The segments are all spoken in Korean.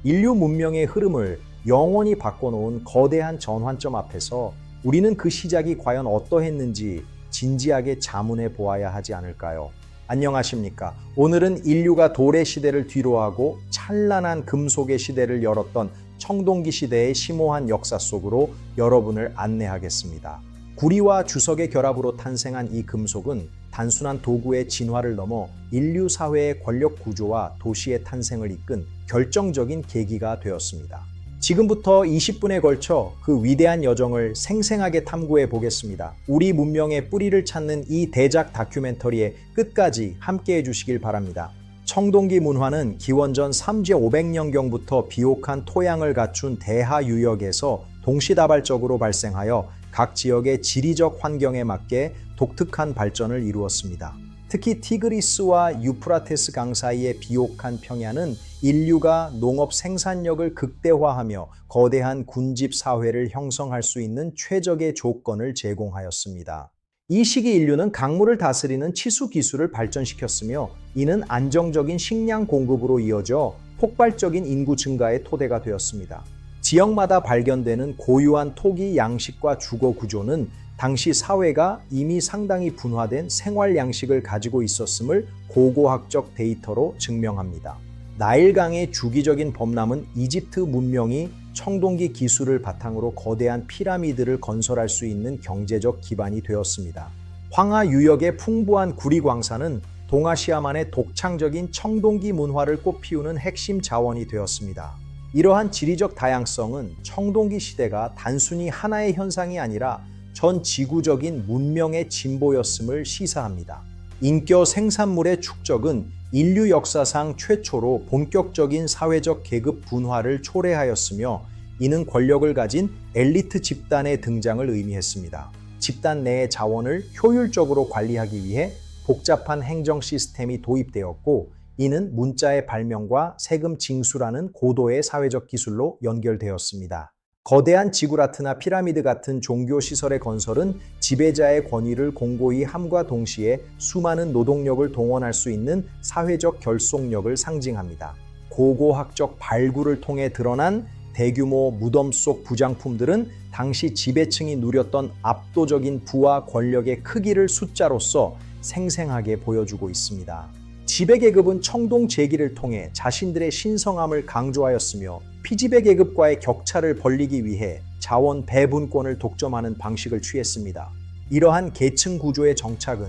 인류 문명의 흐름을 영원히 바꿔놓은 거대한 전환점 앞에서 우리는 그 시작이 과연 어떠했는지 진지하게 자문해 보아야 하지 않을까요? 안녕하십니까? 오늘은 인류가 도래 시대를 뒤로하고 찬란한 금속의 시대를 열었던 청동기 시대의 심오한 역사 속으로 여러분을 안내하겠습니다. 구리와 주석의 결합으로 탄생한 이 금속은 단순한 도구의 진화를 넘어 인류 사회의 권력 구조와 도시의 탄생을 이끈 결정적인 계기가 되었습니다. 지금부터 20분에 걸쳐 그 위대한 여정을 생생하게 탐구해 보겠습니다. 우리 문명의 뿌리를 찾는 이 대작 다큐멘터리에 끝까지 함께 해주시길 바랍니다. 청동기 문화는 기원전 3제 500년경부터 비옥한 토양을 갖춘 대하 유역에서 동시다발적으로 발생하여 각 지역의 지리적 환경에 맞게 독특한 발전을 이루었습니다. 특히 티그리스와 유프라테스 강 사이의 비옥한 평야는 인류가 농업 생산력을 극대화하며 거대한 군집 사회를 형성할 수 있는 최적의 조건을 제공하였습니다. 이 시기 인류는 강물을 다스리는 치수 기술을 발전시켰으며 이는 안정적인 식량 공급으로 이어져 폭발적인 인구 증가의 토대가 되었습니다. 지역마다 발견되는 고유한 토기 양식과 주거 구조는 당시 사회가 이미 상당히 분화된 생활 양식을 가지고 있었음을 고고학적 데이터로 증명합니다. 나일강의 주기적인 범람은 이집트 문명이 청동기 기술을 바탕으로 거대한 피라미드를 건설할 수 있는 경제적 기반이 되었습니다. 황하 유역의 풍부한 구리 광산은 동아시아만의 독창적인 청동기 문화를 꽃피우는 핵심 자원이 되었습니다. 이러한 지리적 다양성은 청동기 시대가 단순히 하나의 현상이 아니라 전 지구적인 문명의 진보였음을 시사합니다. 인겨 생산물의 축적은 인류 역사상 최초로 본격적인 사회적 계급 분화를 초래하였으며 이는 권력을 가진 엘리트 집단의 등장을 의미했습니다. 집단 내의 자원을 효율적으로 관리하기 위해 복잡한 행정 시스템이 도입되었고 이는 문자의 발명과 세금 징수라는 고도의 사회적 기술로 연결되었습니다. 거대한 지구라트나 피라미드 같은 종교시설의 건설은 지배자의 권위를 공고히 함과 동시에 수많은 노동력을 동원할 수 있는 사회적 결속력을 상징합니다. 고고학적 발굴을 통해 드러난 대규모 무덤 속 부장품들은 당시 지배층이 누렸던 압도적인 부와 권력의 크기를 숫자로서 생생하게 보여주고 있습니다. 지배계급은 청동 제기를 통해 자신들의 신성함을 강조하였으며 피지배계급과의 격차를 벌리기 위해 자원 배분권을 독점하는 방식을 취했습니다. 이러한 계층 구조의 정착은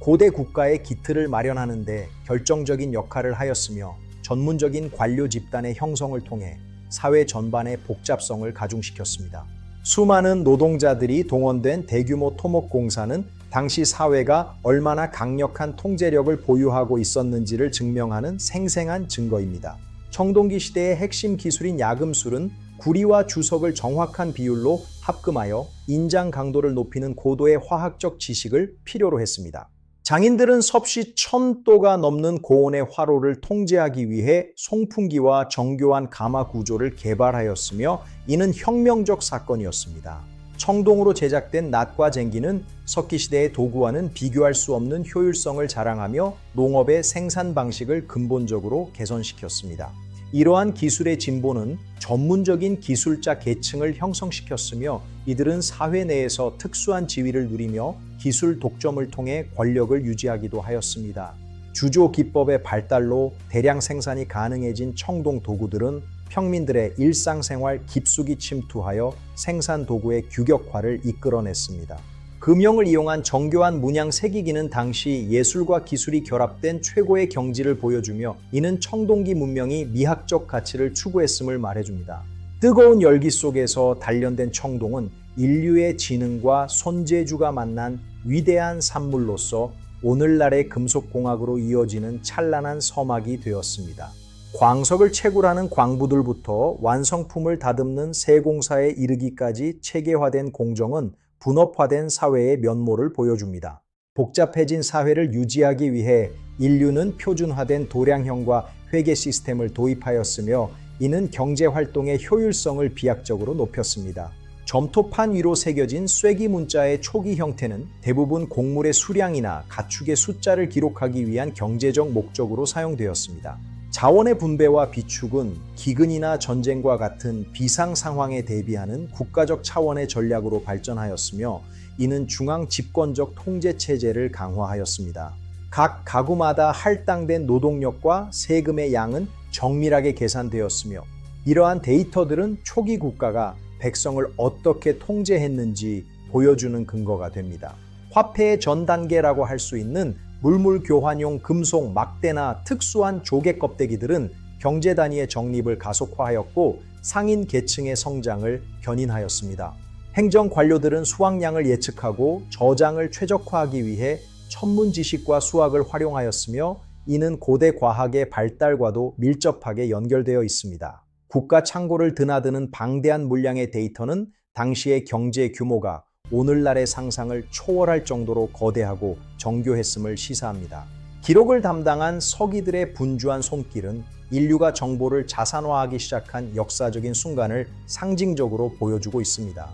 고대 국가의 기틀을 마련하는 데 결정적인 역할을 하였으며 전문적인 관료 집단의 형성을 통해 사회 전반의 복잡성을 가중시켰습니다. 수많은 노동자들이 동원된 대규모 토목공사는 당시 사회가 얼마나 강력한 통제력을 보유하고 있었는지를 증명하는 생생한 증거입니다. 청동기 시대의 핵심 기술인 야금술은 구리와 주석을 정확한 비율로 합금하여 인장 강도를 높이는 고도의 화학적 지식을 필요로 했습니다. 장인들은 섭씨 1000도가 넘는 고온의 화로를 통제하기 위해 송풍기와 정교한 가마 구조를 개발하였으며 이는 혁명적 사건이었습니다. 청동으로 제작된 낫과 쟁기는 석기시대의 도구와는 비교할 수 없는 효율성을 자랑하며 농업의 생산 방식을 근본적으로 개선시켰습니다. 이러한 기술의 진보는 전문적인 기술자 계층을 형성시켰으며 이들은 사회 내에서 특수한 지위를 누리며 기술 독점을 통해 권력을 유지하기도 하였습니다. 주조 기법의 발달로 대량 생산이 가능해진 청동 도구들은 평민들의 일상생활 깊숙이 침투하여 생산 도구의 규격화를 이끌어냈습니다. 금형을 이용한 정교한 문양 새기기는 당시 예술과 기술이 결합된 최고의 경지를 보여주며 이는 청동기 문명이 미학적 가치를 추구했음을 말해줍니다. 뜨거운 열기 속에서 단련된 청동은 인류의 지능과 손재주가 만난 위대한 산물로서 오늘날의 금속공학으로 이어지는 찬란한 서막이 되었습니다. 광석을 채굴하는 광부들부터 완성품을 다듬는 세공사에 이르기까지 체계화된 공정은 분업화된 사회의 면모를 보여줍니다. 복잡해진 사회를 유지하기 위해 인류는 표준화된 도량형과 회계 시스템을 도입하였으며 이는 경제활동의 효율성을 비약적으로 높였습니다. 점토판 위로 새겨진 쐐기 문자의 초기 형태는 대부분 곡물의 수량이나 가축의 숫자를 기록하기 위한 경제적 목적으로 사용되었습니다. 자원의 분배와 비축은 기근이나 전쟁과 같은 비상 상황에 대비하는 국가적 차원의 전략으로 발전하였으며 이는 중앙 집권적 통제 체제를 강화하였습니다. 각 가구마다 할당된 노동력과 세금의 양은 정밀하게 계산되었으며 이러한 데이터들은 초기 국가가 백성을 어떻게 통제했는지 보여주는 근거가 됩니다. 화폐의 전 단계라고 할 수 있는 물물 교환용 금속 막대나 특수한 조개 껍데기들은 경제 단위의 정립을 가속화하였고 상인 계층의 성장을 견인하였습니다. 행정 관료들은 수확량을 예측하고 저장을 최적화하기 위해 천문 지식과 수학을 활용하였으며 이는 고대 과학의 발달과도 밀접하게 연결되어 있습니다. 국가 창고를 드나드는 방대한 물량의 데이터는 당시의 경제 규모가 오늘날의 상상을 초월할 정도로 거대하고 정교했음을 시사합니다. 기록을 담당한 서기들의 분주한 손길은 인류가 정보를 자산화하기 시작한 역사적인 순간을 상징적으로 보여주고 있습니다.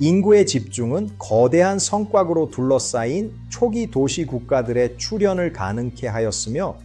인구의 집중은 거대한 성곽으로 둘러싸인 초기 도시 국가들의 출현을 가능케 하였으며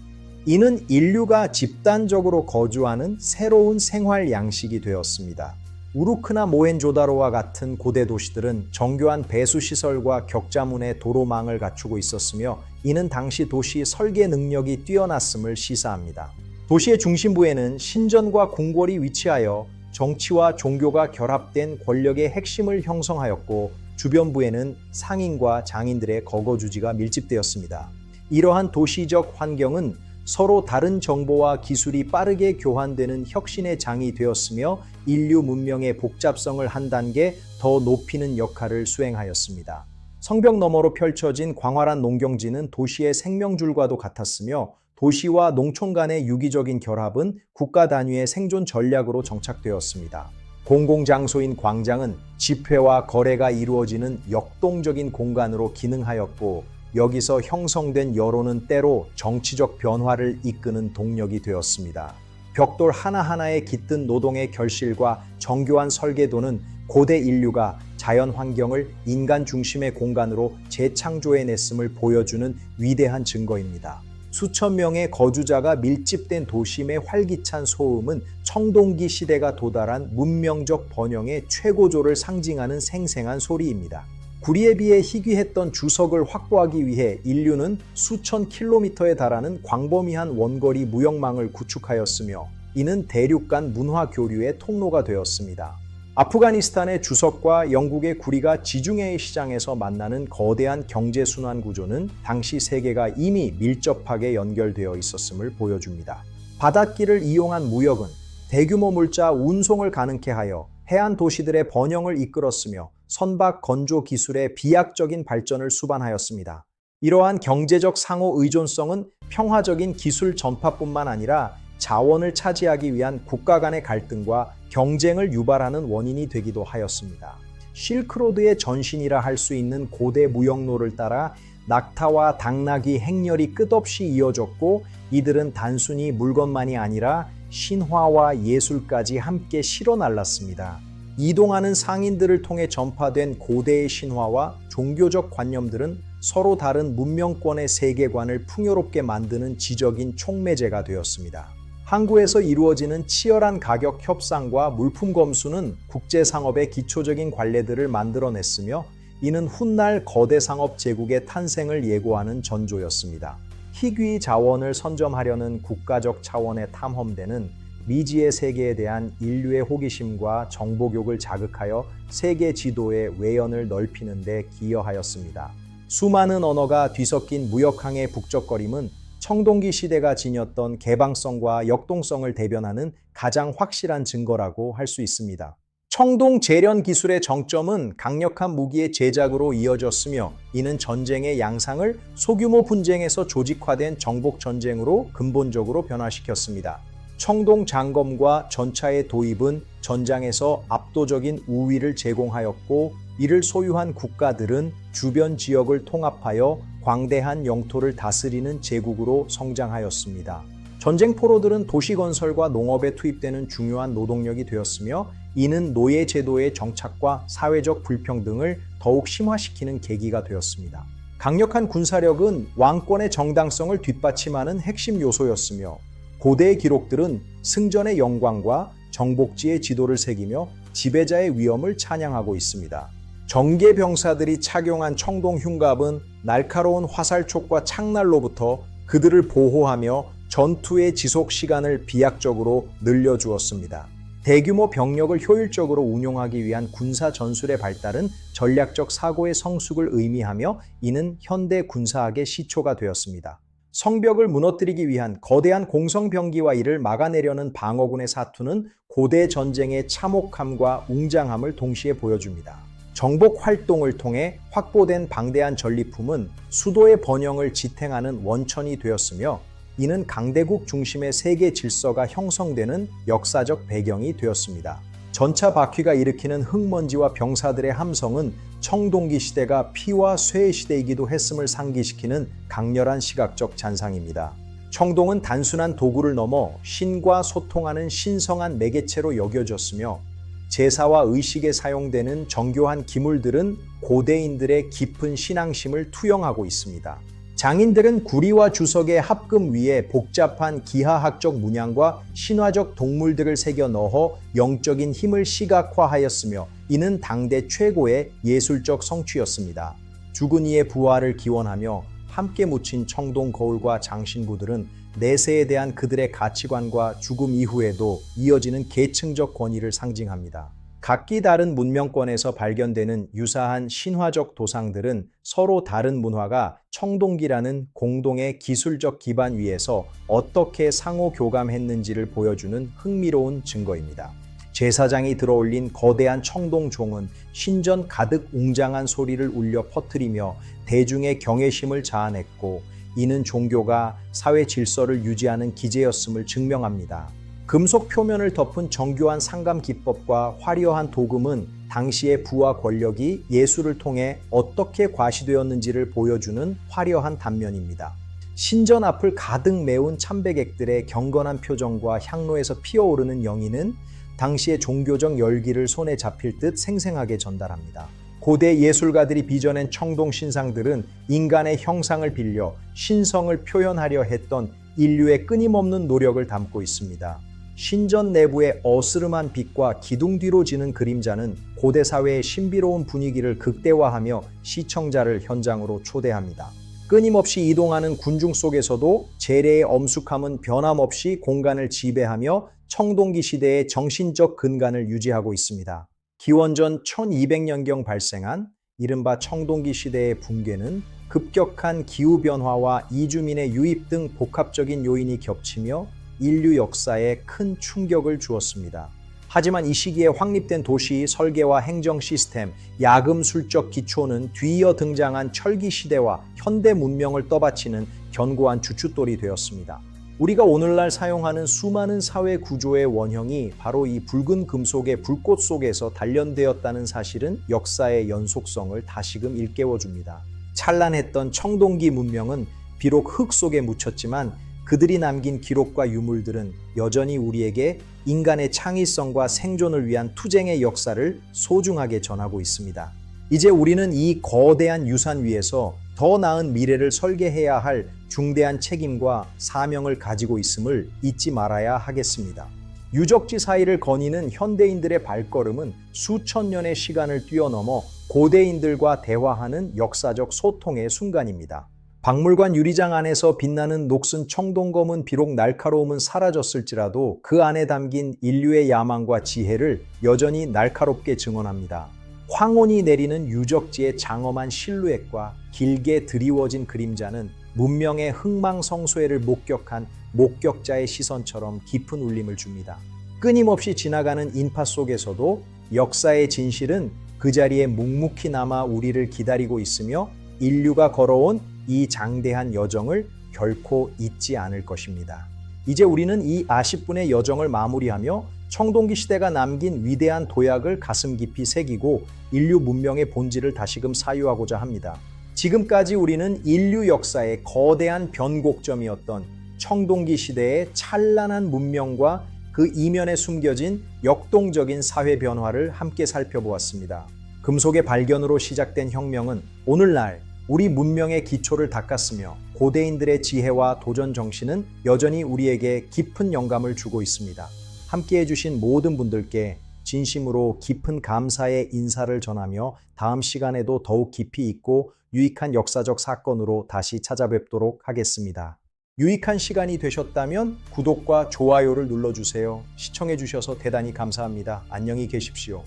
이는 인류가 집단적으로 거주하는 새로운 생활 양식이 되었습니다. 우루크나 모헨조다로와 같은 고대 도시들은 정교한 배수시설과 격자문의 도로망을 갖추고 있었으며 이는 당시 도시 설계 능력이 뛰어났음을 시사합니다. 도시의 중심부에는 신전과 궁궐이 위치하여 정치와 종교가 결합된 권력의 핵심을 형성하였고 주변부에는 상인과 장인들의 거거주지가 밀집되었습니다. 이러한 도시적 환경은 서로 다른 정보와 기술이 빠르게 교환되는 혁신의 장이 되었으며 인류 문명의 복잡성을 한 단계 더 높이는 역할을 수행하였습니다. 성벽 너머로 펼쳐진 광활한 농경지는 도시의 생명줄과도 같았으며 도시와 농촌 간의 유기적인 결합은 국가 단위의 생존 전략으로 정착되었습니다. 공공장소인 광장은 집회와 거래가 이루어지는 역동적인 공간으로 기능하였고 여기서 형성된 여론은 때로 정치적 변화를 이끄는 동력이 되었습니다. 벽돌 하나하나에 깃든 노동의 결실과 정교한 설계도는 고대 인류가 자연 환경을 인간 중심의 공간으로 재창조해냈음을 보여주는 위대한 증거입니다. 수천 명의 거주자가 밀집된 도심의 활기찬 소음은 청동기 시대가 도달한 문명적 번영의 최고조를 상징하는 생생한 소리입니다. 구리에 비해 희귀했던 주석을 확보하기 위해 인류는 수천 킬로미터에 달하는 광범위한 원거리 무역망을 구축하였으며 이는 대륙 간 문화 교류의 통로가 되었습니다. 아프가니스탄의 주석과 영국의 구리가 지중해의 시장에서 만나는 거대한 경제순환 구조는 당시 세계가 이미 밀접하게 연결되어 있었음을 보여줍니다. 바닷길을 이용한 무역은 대규모 물자 운송을 가능케 하여 해안 도시들의 번영을 이끌었으며 선박 건조 기술의 비약적인 발전을 수반하였습니다. 이러한 경제적 상호 의존성은 평화적인 기술 전파뿐만 아니라 자원을 차지하기 위한 국가 간의 갈등과 경쟁을 유발하는 원인이 되기도 하였습니다. 실크로드의 전신이라 할 수 있는 고대 무역로를 따라 낙타와 당나귀 행렬이 끝없이 이어졌고 이들은 단순히 물건만이 아니라 신화와 예술까지 함께 실어 날랐습니다. 이동하는 상인들을 통해 전파된 고대의 신화와 종교적 관념들은 서로 다른 문명권의 세계관을 풍요롭게 만드는 지적인 촉매제가 되었습니다. 항구에서 이루어지는 치열한 가격 협상과 물품 검수는 국제상업의 기초적인 관례들을 만들어냈으며 이는 훗날 거대 상업 제국의 탄생을 예고하는 전조였습니다. 희귀 자원을 선점하려는 국가적 차원의 탐험대는 미지의 세계에 대한 인류의 호기심과 정보욕을 자극하여 세계 지도의 외연을 넓히는 데 기여하였습니다. 수많은 언어가 뒤섞인 무역항의 북적거림은 청동기 시대가 지녔던 개방성과 역동성을 대변하는 가장 확실한 증거라고 할 수 있습니다. 청동 재련 기술의 정점은 강력한 무기의 제작으로 이어졌으며 이는 전쟁의 양상을 소규모 분쟁에서 조직화된 정복 전쟁으로 근본적으로 변화시켰습니다. 청동 장검과 전차의 도입은 전장에서 압도적인 우위를 제공하였고 이를 소유한 국가들은 주변 지역을 통합하여 광대한 영토를 다스리는 제국으로 성장하였습니다. 전쟁 포로들은 도시 건설과 농업에 투입되는 중요한 노동력이 되었으며 이는 노예 제도의 정착과 사회적 불평등을 더욱 심화시키는 계기가 되었습니다. 강력한 군사력은 왕권의 정당성을 뒷받침하는 핵심 요소였으며 고대의 기록들은 승전의 영광과 정복지의 지도를 새기며 지배자의 위엄을 찬양하고 있습니다. 정계 병사들이 착용한 청동 흉갑은 날카로운 화살촉과 창날로부터 그들을 보호하며 전투의 지속 시간을 비약적으로 늘려주었습니다. 대규모 병력을 효율적으로 운용하기 위한 군사 전술의 발달은 전략적 사고의 성숙을 의미하며 이는 현대 군사학의 시초가 되었습니다. 성벽을 무너뜨리기 위한 거대한 공성병기와 이를 막아내려는 방어군의 사투는 고대 전쟁의 참혹함과 웅장함을 동시에 보여줍니다. 정복 활동을 통해 확보된 방대한 전리품은 수도의 번영을 지탱하는 원천이 되었으며 이는 강대국 중심의 세계 질서가 형성되는 역사적 배경이 되었습니다. 전차 바퀴가 일으키는 흙먼지와 병사들의 함성은 청동기 시대가 피와 쇠의 시대이기도 했음을 상기시키는 강렬한 시각적 잔상입니다. 청동은 단순한 도구를 넘어 신과 소통하는 신성한 매개체로 여겨졌으며 제사와 의식에 사용되는 정교한 기물들은 고대인들의 깊은 신앙심을 투영하고 있습니다. 장인들은 구리와 주석의 합금 위에 복잡한 기하학적 문양과 신화적 동물들을 새겨 넣어 영적인 힘을 시각화하였으며 이는 당대 최고의 예술적 성취였습니다. 죽은 이의 부활을 기원하며 함께 묻힌 청동 거울과 장신구들은 내세에 대한 그들의 가치관과 죽음 이후에도 이어지는 계층적 권위를 상징합니다. 각기 다른 문명권에서 발견되는 유사한 신화적 도상들은 서로 다른 문화가 청동기라는 공동의 기술적 기반 위에서 어떻게 상호 교감했는지를 보여주는 흥미로운 증거입니다. 제사장이 들어올린 거대한 청동종은 신전 가득 웅장한 소리를 울려 퍼뜨리며 대중의 경외심을 자아냈고 이는 종교가 사회 질서를 유지하는 기제였음을 증명합니다. 금속 표면을 덮은 정교한 상감 기법과 화려한 도금은 당시의 부와 권력이 예술을 통해 어떻게 과시되었는지를 보여주는 화려한 단면입니다. 신전 앞을 가득 메운 참배객들의 경건한 표정과 향로에서 피어오르는 영인은 당시의 종교적 열기를 손에 잡힐 듯 생생하게 전달합니다. 고대 예술가들이 빚어낸 청동 신상들은 인간의 형상을 빌려 신성을 표현하려 했던 인류의 끊임없는 노력을 담고 있습니다. 신전 내부의 어스름한 빛과 기둥 뒤로 지는 그림자는 고대 사회의 신비로운 분위기를 극대화하며 시청자를 현장으로 초대합니다. 끊임없이 이동하는 군중 속에서도 재래의 엄숙함은 변함없이 공간을 지배하며 청동기 시대의 정신적 근간을 유지하고 있습니다. 기원전 1200년경 발생한 이른바 청동기 시대의 붕괴는 급격한 기후변화와 이주민의 유입 등 복합적인 요인이 겹치며 인류 역사에 큰 충격을 주었습니다. 하지만 이 시기에 확립된 도시 설계와 행정 시스템, 야금술적 기초는 뒤이어 등장한 철기 시대와 현대 문명을 떠받치는 견고한 주춧돌이 되었습니다. 우리가 오늘날 사용하는 수많은 사회 구조의 원형이 바로 이 붉은 금속의 불꽃 속에서 단련되었다는 사실은 역사의 연속성을 다시금 일깨워줍니다. 찬란했던 청동기 문명은 비록 흙 속에 묻혔지만 그들이 남긴 기록과 유물들은 여전히 우리에게 인간의 창의성과 생존을 위한 투쟁의 역사를 소중하게 전하고 있습니다. 이제 우리는 이 거대한 유산 위에서 더 나은 미래를 설계해야 할 중대한 책임과 사명을 가지고 있음을 잊지 말아야 하겠습니다. 유적지 사이를 거니는 현대인들의 발걸음은 수천 년의 시간을 뛰어넘어 고대인들과 대화하는 역사적 소통의 순간입니다. 박물관 유리장 안에서 빛나는 녹슨 청동검은 비록 날카로움은 사라졌을지라도 그 안에 담긴 인류의 야망과 지혜를 여전히 날카롭게 증언합니다. 황혼이 내리는 유적지의 장엄한 실루엣과 길게 드리워진 그림자는 문명의 흥망성쇠를 목격한 목격자의 시선처럼 깊은 울림을 줍니다. 끊임없이 지나가는 인파 속에서도 역사의 진실은 그 자리에 묵묵히 남아 우리를 기다리고 있으며 인류가 걸어온 이 장대한 여정을 결코 잊지 않을 것입니다. 이제 우리는 이 아쉽분의 여정을 마무리하며 청동기 시대가 남긴 위대한 도약을 가슴 깊이 새기고 인류 문명의 본질을 다시금 사유하고자 합니다. 지금까지 우리는 인류 역사의 거대한 변곡점이었던 청동기 시대의 찬란한 문명과 그 이면에 숨겨진 역동적인 사회 변화를 함께 살펴보았습니다. 금속의 발견으로 시작된 혁명은 오늘날 우리 문명의 기초를 닦았으며 고대인들의 지혜와 도전 정신은 여전히 우리에게 깊은 영감을 주고 있습니다. 함께 해주신 모든 분들께 진심으로 깊은 감사의 인사를 전하며 다음 시간에도 더욱 깊이 있고 유익한 역사적 사건으로 다시 찾아뵙도록 하겠습니다. 유익한 시간이 되셨다면 구독과 좋아요를 눌러주세요. 시청해주셔서 대단히 감사합니다. 안녕히 계십시오.